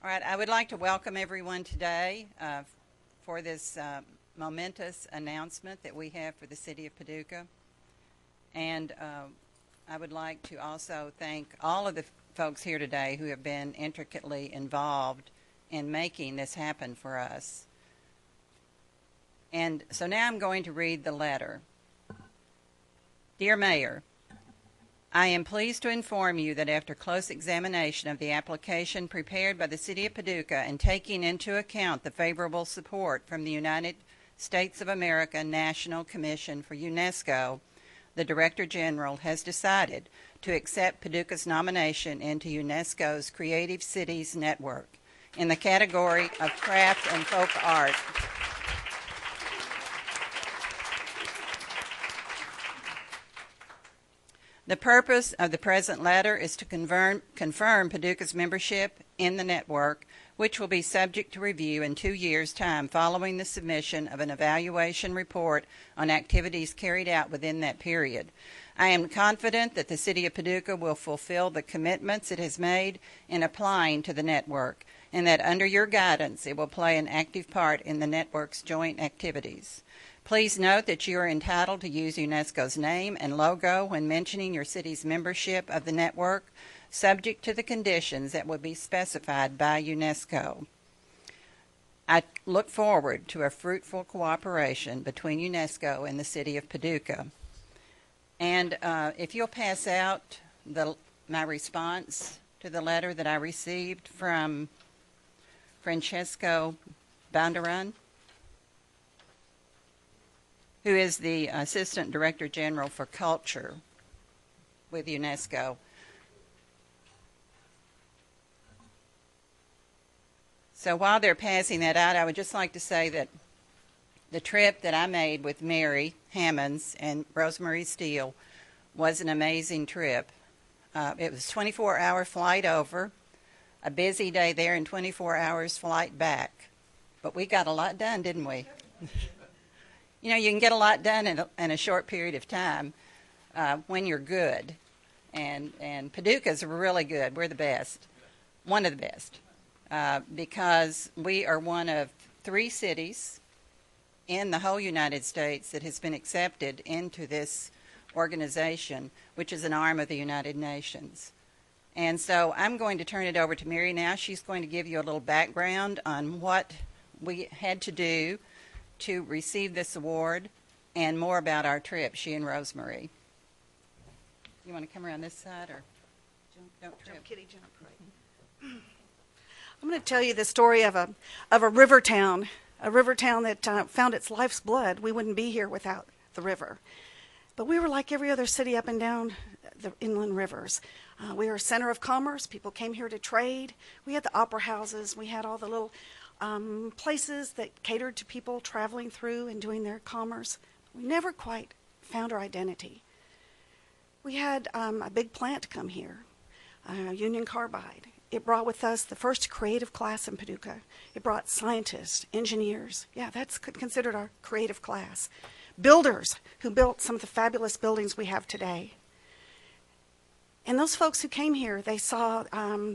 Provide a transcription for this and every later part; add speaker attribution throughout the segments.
Speaker 1: All right, I would like to welcome everyone today for this momentous announcement that we have for the City of Paducah. And I would like to also thank all of the folks here today who have been intricately involved in making this happen for us. And so now I'm going to read the letter. Dear Mayor, I am pleased to inform you that after close examination of the application prepared by the City of Paducah and taking into account the favorable support from the United States of America National Commission for UNESCO, the Director General has decided to accept Paducah's nomination into UNESCO's Creative Cities Network in the category of craft and folk art. The purpose of the present letter is to confirm Paducah's membership in the network, which will be subject to review in 2 years' time following the submission of an evaluation report on activities carried out within that period. I am confident that the City of Paducah will fulfill the commitments it has made in applying to the network, and that under your guidance it will play an active part in the network's joint activities. Please note that you are entitled to use UNESCO's name and logo when mentioning your city's membership of the network, subject to the conditions that will be specified by UNESCO. I look forward to a fruitful cooperation between UNESCO and the City of Paducah. And if you'll pass out my response to the letter that I received from Francesco Banderan, who is the Assistant Director General for Culture with UNESCO. So while they're passing that out, I would just like to say that the trip that I made with Mary Hammonds and Rosemary Steele was an amazing trip. It was a 24-hour flight over, a busy day there, and 24 hours flight back. But we got a lot done, didn't we? You know, you can get a lot done in a short period of time when you're good. And Paducah's really good. We're the best, one of the best, because we are one of 3 cities in the whole United States that has been accepted into this organization, which is an arm of the United Nations. And so I'm going to turn it over to Mary now. She's going to give you a little background on what we had to do to receive this award and more about our trip, she and Rosemary. You want to come around this side or don't trip?
Speaker 2: Jump, kitty, jump, right. I'm going to tell you the story of a river town that found its life's blood. We wouldn't be here without the river. But we were like every other city up and down the inland rivers. We were a center of commerce. People came here to trade. We had the opera houses. We had all the little places that catered to people traveling through and doing their commerce. We never quite found our identity. We had a big plant come here, Union Carbide. It brought with us the first creative class in Paducah. It brought scientists, engineers. Yeah, that's considered our creative class. Builders who built some of the fabulous buildings we have today. And those folks who came here, they saw,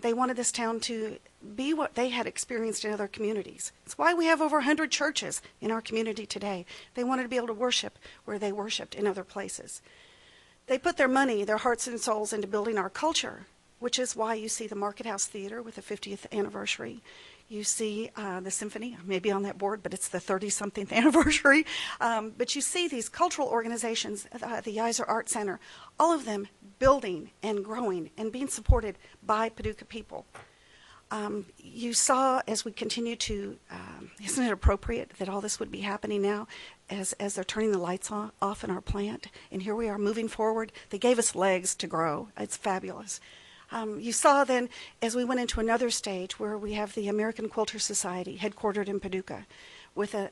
Speaker 2: they wanted this town to be what they had experienced in other communities. It's why we have over 100 churches in our community today. They wanted to be able to worship where they worshiped in other places. They put their money, their hearts and souls into building our culture, which is why you see the Market House Theater with the 50th anniversary. You see the symphony, maybe on that board, but it's the 30-something anniversary. But you see these cultural organizations, the Yeiser Art Center, all of them building and growing and being supported by Paducah people. You saw as we continue to, isn't it appropriate that all this would be happening now as they're turning the lights off in our plant? And here we are moving forward. They gave us legs to grow. It's fabulous. You saw then, as we went into another stage where we have the American Quilter Society headquartered in Paducah with a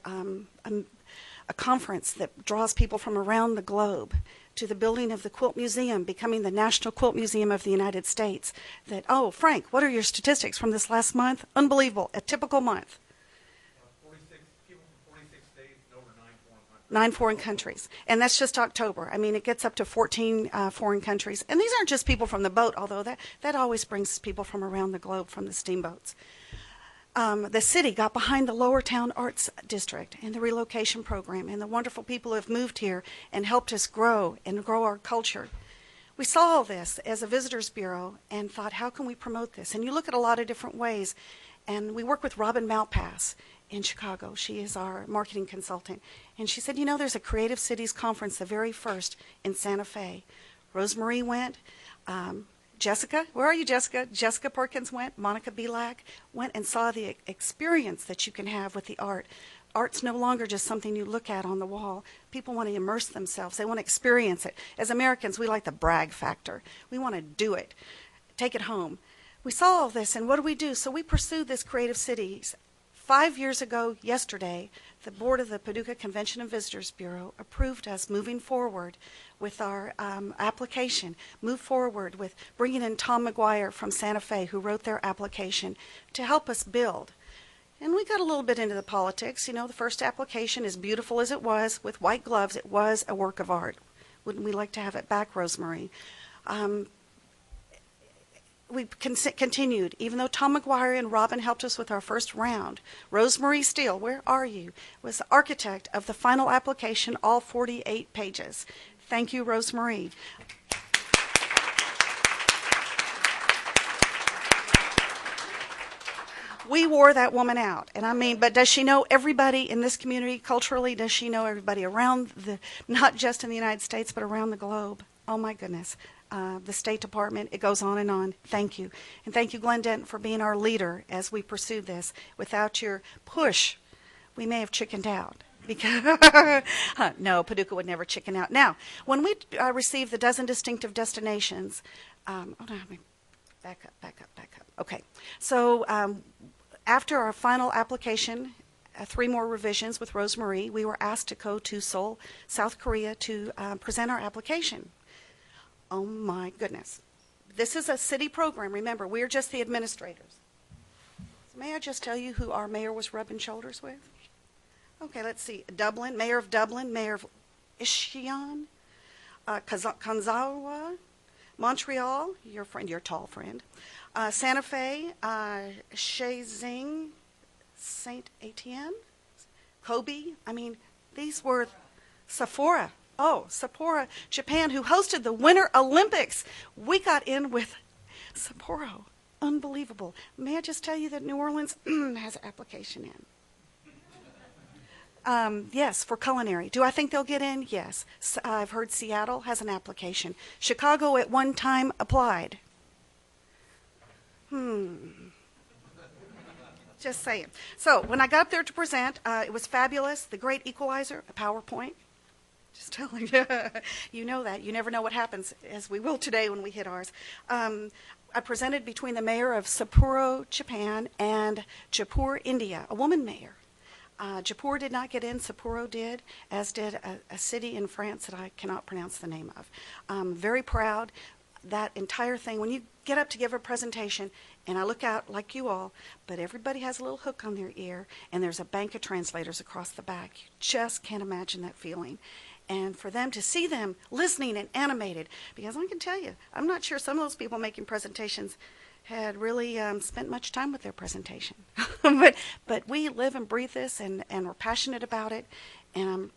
Speaker 2: conference that draws people from around the globe to the building of the Quilt Museum, becoming the National Quilt Museum of the United States. That, oh, Frank, what are your statistics from this last month? Unbelievable, a typical month.
Speaker 3: 46 people from 46 states and over
Speaker 2: 9 foreign countries. And that's just October. I mean, it gets up to 14 foreign countries. And these aren't just people from the boat, although that always brings people from around the globe from the steamboats. the city got behind the Lower Town Arts District and the relocation program and the wonderful people who have moved here and helped us grow and grow our culture. We saw all this as a visitors bureau and thought, how can we promote this? And you look at a lot of different ways. And we work with Robin Malpass in Chicago. She is our marketing consultant. And she said, there's a Creative Cities Conference, the very first, in Santa Fe. Rosemarie went. Jessica, where are you, Jessica? Jessica Perkins went. Monica Belak went and saw the experience that you can have with the art. Art's no longer just something you look at on the wall. People want to immerse themselves. They want to experience it. As Americans, we like the brag factor. We want to do it, take it home. We saw all this, and what do? So we pursued this Creative Cities. 5 years ago, yesterday, the board of the Paducah Convention and Visitors Bureau approved us moving forward with our application, move forward with bringing in Tom McGuire from Santa Fe, who wrote their application, to help us build. And we got a little bit into the politics. The first application, as beautiful as it was, with white gloves, it was a work of art. Wouldn't we like to have it back, Rosemarie? We continued, even though Tom McGuire and Robin helped us with our first round. Rosemarie Steele, where are you, was the architect of the final application, all 48 pages. Thank you, Rosemarie. We wore that woman out. And but does she know everybody in this community culturally? Does she know everybody around not just in the United States, but around the globe? Oh my goodness. The State Department, it goes on and on. Thank you. And thank you, Glenn Denton, for being our leader as we pursued this. Without your push, we may have chickened out. Because no, Paducah would never chicken out. Now, when we received the dozen distinctive destinations, let me back up. Okay. So after our final application, 3 more revisions with Rosemarie, we were asked to go to Seoul, South Korea, to present our application. Oh my goodness. This is a city program. Remember, we're just the administrators. So may I just tell you who our mayor was rubbing shoulders with? Okay, let's see. Dublin, Mayor of Dublin, Mayor of Ishion, Kanzawa, Montreal, your friend, your tall friend, Santa Fe, Shenzhen, Saint Etienne, Kobe. These were Sephora. Oh, Sapporo, Japan, who hosted the Winter Olympics. We got in with Sapporo. Unbelievable. May I just tell you that New Orleans has an application in? Yes, for culinary. Do I think they'll get in? Yes. I've heard Seattle has an application. Chicago at one time applied. Just saying. So when I got up there to present, it was fabulous. The Great Equalizer, a PowerPoint. Just telling you, you know that. You never know what happens, as we will today when we hit ours. I presented between the mayor of Sapporo, Japan, and Jaipur, India, a woman mayor. Jaipur did not get in, Sapporo did, as did a city in France that I cannot pronounce the name of. Very proud. That entire thing, when you get up to give a presentation, and I look out like you all, but everybody has a little hook on their ear, and there's a bank of translators across the back. You just can't imagine that feeling. And for them to see them listening and animated, because I can tell you, I'm not sure some of those people making presentations had really spent much time with their presentation. but we live and breathe this, and we're passionate about it, and I'm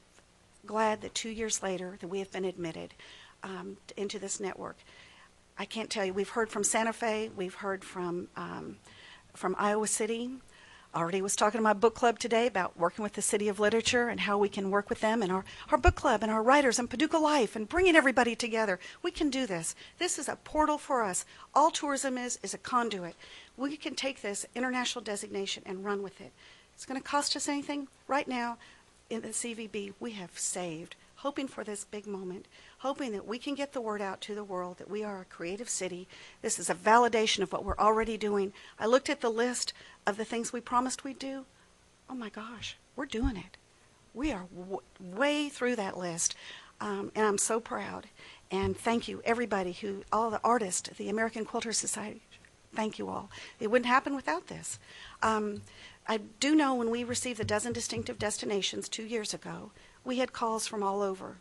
Speaker 2: glad that 2 years later that we have been admitted into this network. I can't tell you, we've heard from Santa Fe, we've heard from Iowa City. Already was talking to my book club today about working with the City of Literature and how we can work with them and our book club and our writers and Paducah Life and bringing everybody together. We can do this. This is a portal for us. All tourism is a conduit. We can take this international designation and run with it. It's going to cost us anything? Right now, in the CVB, we have saved, hoping for this big moment, hoping that we can get the word out to the world that we are a creative city. This is a validation of what we're already doing. I looked at the list of the things we promised we'd do. Oh my gosh, we're doing it. We are way through that list, and I'm so proud. And thank you, everybody, all the artists, the American Quilter Society. Thank you all. It wouldn't happen without this. I do know when we received the dozen distinctive destinations 2 years ago, we had calls from all over,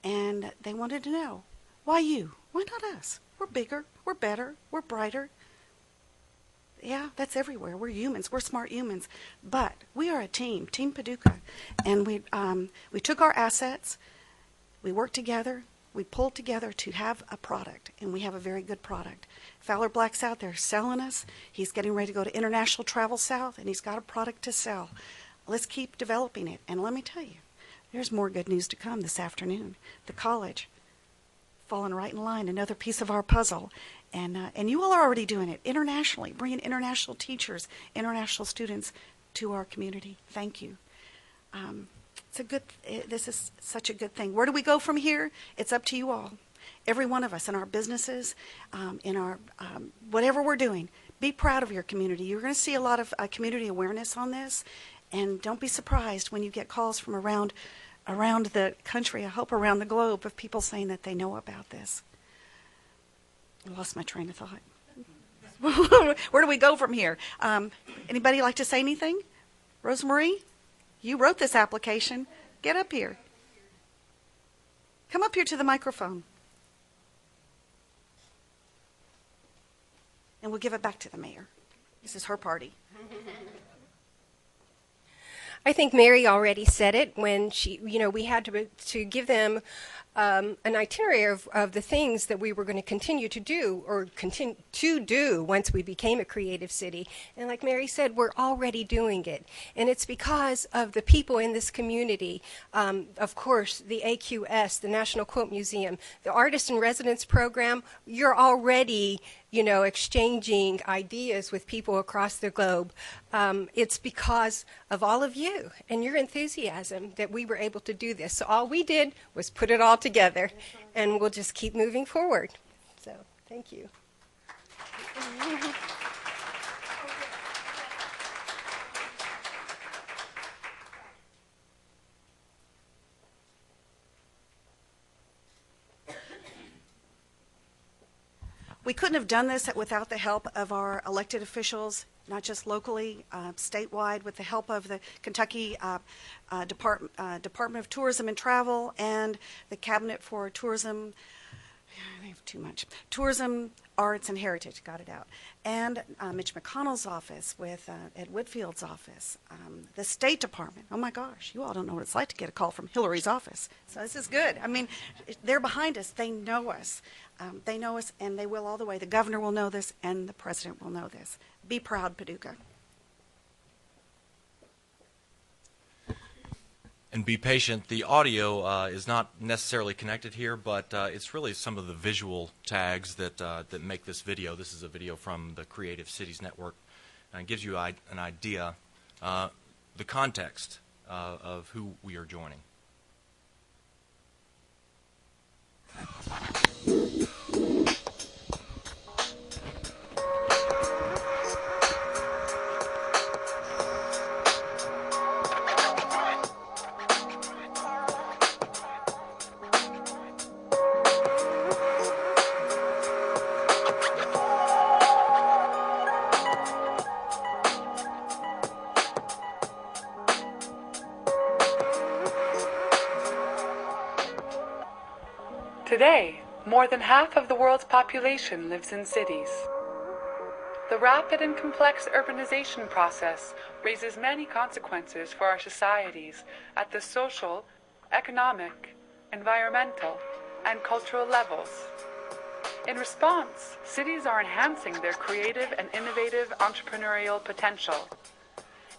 Speaker 2: and they wanted to know, why you? Why not us? We're bigger, we're better, we're brighter. Yeah, that's everywhere. We're humans. We're smart humans. But we are a team, Team Paducah. And we took our assets, we worked together, we pulled together to have a product, and we have a very good product. Fowler Black's out there selling us. He's getting ready to go to International Travel South, and he's got a product to sell. Let's keep developing it. And let me tell you, there's more good news to come this afternoon. The college, falling right in line, another piece of our puzzle. And you all are already doing it internationally, bringing international teachers, international students to our community. Thank you. This is such a good thing. Where do we go from here? It's up to you all. Every one of us in our businesses, in our whatever we're doing, be proud of your community. You're going to see a lot of community awareness on this, and don't be surprised when you get calls from around the country, I hope around the globe, of people saying that they know about this. I lost my train of thought. Where do we go from here? Anybody like to say anything? Rosemarie, you wrote this application. Get up here. Come up here to the microphone. And we'll give it back to the mayor. This is her party.
Speaker 4: I think Mary already said it when we had to give them an itinerary of the things that we were going to continue to do or continue to do once we became a creative city. And like Mary said, we're already doing it. And it's because of the people in this community. Of course, the AQS, the National Quilt Museum, the Artist in Residence program, you're already exchanging ideas with people across the globe. It's because of all of you and your enthusiasm that we were able to do this. So all we did was put it all together, and we'll just keep moving forward. So thank you.
Speaker 2: We couldn't have done this without the help of our elected officials, not just locally, statewide, with the help of the Kentucky Department of Tourism and Travel and the Cabinet for Tourism. I have too much. Tourism, Arts, and Heritage, got it out. And Mitch McConnell's office with Ed Whitfield's office. The State Department. Oh my gosh, you all don't know what it's like to get a call from Hillary's office. So this is good. I mean, they're behind us. They know us. They know us, and they will all the way. The governor will know this, and the president will know this. Be proud, Paducah.
Speaker 5: And be patient. The audio is not necessarily connected here, but it's really some of the visual tags that make this video. This is a video from the Creative Cities Network, and it gives you an idea, the context of who we are joining.
Speaker 6: Today, more than half of the world's population lives in cities. The rapid and complex urbanization process raises many consequences for our societies at the social, economic, environmental, and cultural levels. In response, cities are enhancing their creative and innovative entrepreneurial potential.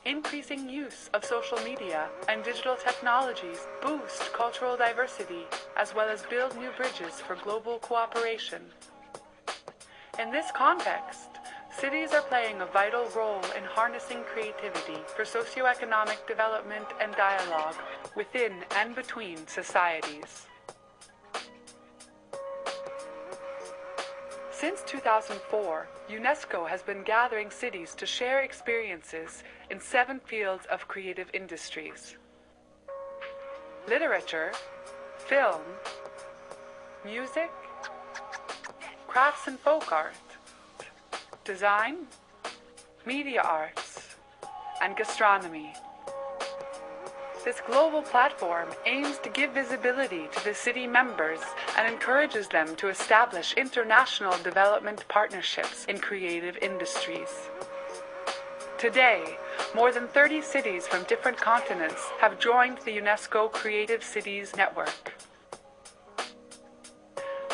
Speaker 6: Increasing use of social media and digital technologies boost cultural diversity as well as build new bridges for global cooperation. In this context, cities are playing a vital role in harnessing creativity for socioeconomic development and dialogue within and between societies. Since 2004, UNESCO has been gathering cities to share experiences in 7 fields of creative industries: literature, film, music, crafts and folk art, design, media arts, and gastronomy. This global platform aims to give visibility to the city members and encourages them to establish international development partnerships in creative industries. Today, more than 30 cities from different continents have joined the UNESCO Creative Cities Network.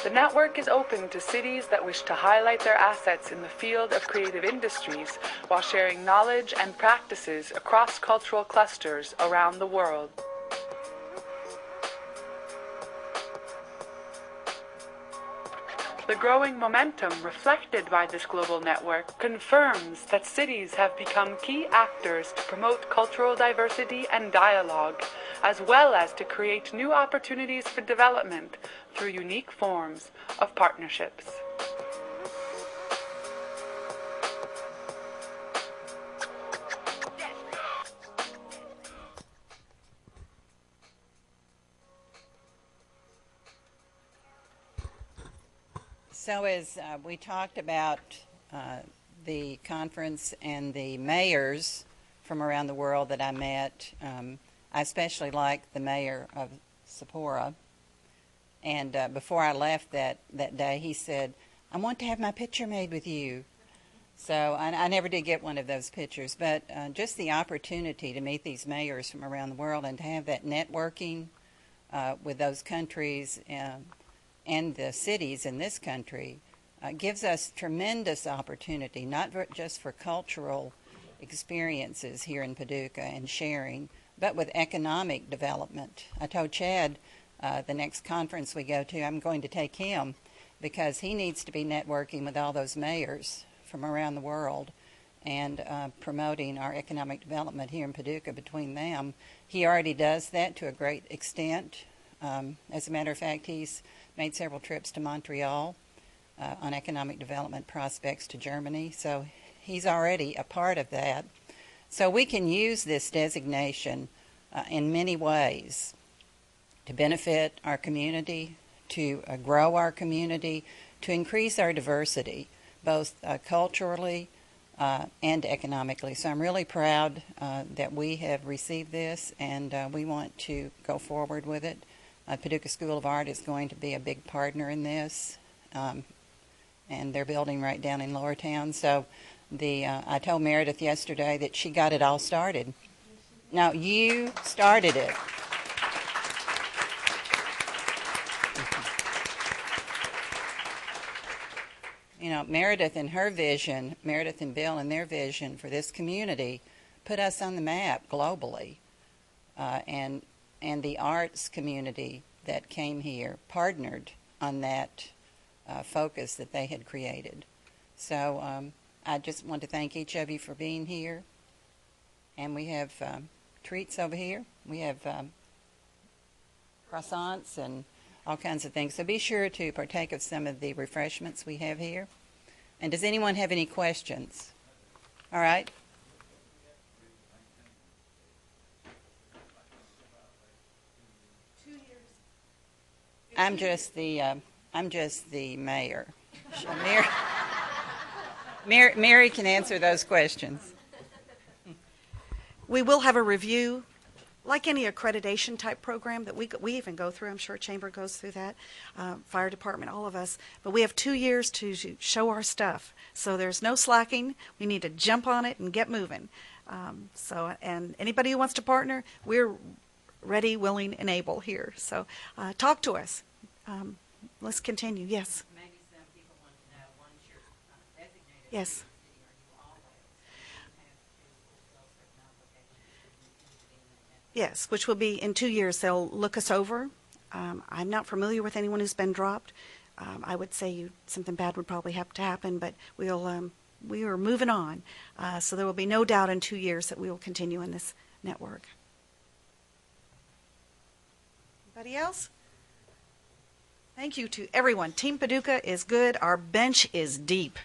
Speaker 6: The network is open to cities that wish to highlight their assets in the field of creative industries while sharing knowledge and practices across cultural clusters around the world. The growing momentum reflected by this global network confirms that cities have become key actors to promote cultural diversity and dialogue, as well as to create new opportunities for development through unique forms of partnerships.
Speaker 1: So as we talked about the conference and the mayors from around the world that I met, I especially liked the mayor of Sapporo. And before I left that day, he said, "I want to have my picture made with you." So I never did get one of those pictures, but just the opportunity to meet these mayors from around the world and to have that networking with those countries and the cities in this country gives us tremendous opportunity, not just for cultural experiences here in Paducah and sharing, but with economic development. I told Chad the next conference we go to, I'm going to take him because he needs to be networking with all those mayors from around the world and promoting our economic development here in Paducah between them. He already does that to a great extent. As a matter of fact, he's made several trips to Montreal on economic development prospects to Germany, so he's already a part of that. So we can use this designation in many ways to benefit our community, to grow our community, to increase our diversity, both culturally and economically. So I'm really proud that we have received this, and we want to go forward with it. Paducah School of Art is going to be a big partner in this, and they're building right down in Lower Town. So I told Meredith yesterday that she got it all started. No, you started it. You know, Meredith and her vision, Meredith and Bill and their vision for this community put us on the map globally, and the arts community that came here partnered on that focus that they had created. So I just want to thank each of you for being here. And we have treats over here. We have croissants and all kinds of things. So be sure to partake of some of the refreshments we have here. And does anyone have any questions? All right. I'm just the mayor. Mary can answer those questions.
Speaker 2: We will have a review, like any accreditation type program that we even go through. I'm sure Chamber goes through that, fire department, all of us. But we have 2 years to show our stuff. So there's no slacking. We need to jump on it and get moving. And anybody who wants to partner, we're ready, willing, and able here. So talk to us. Let's continue. Yes.
Speaker 1: Maybe some people want to know, once you're designated
Speaker 2: Yes.
Speaker 1: as a city, are you always have to fulfill certain obligations?
Speaker 2: Yes, which will be in 2 years. They'll look us over. I'm not familiar with anyone who's been dropped. I would say something bad would probably have to happen, but we are moving on. So there will be no doubt in 2 years that we will continue in this network. Anybody else? Thank you to everyone. Team Paducah is good. Our bench is deep.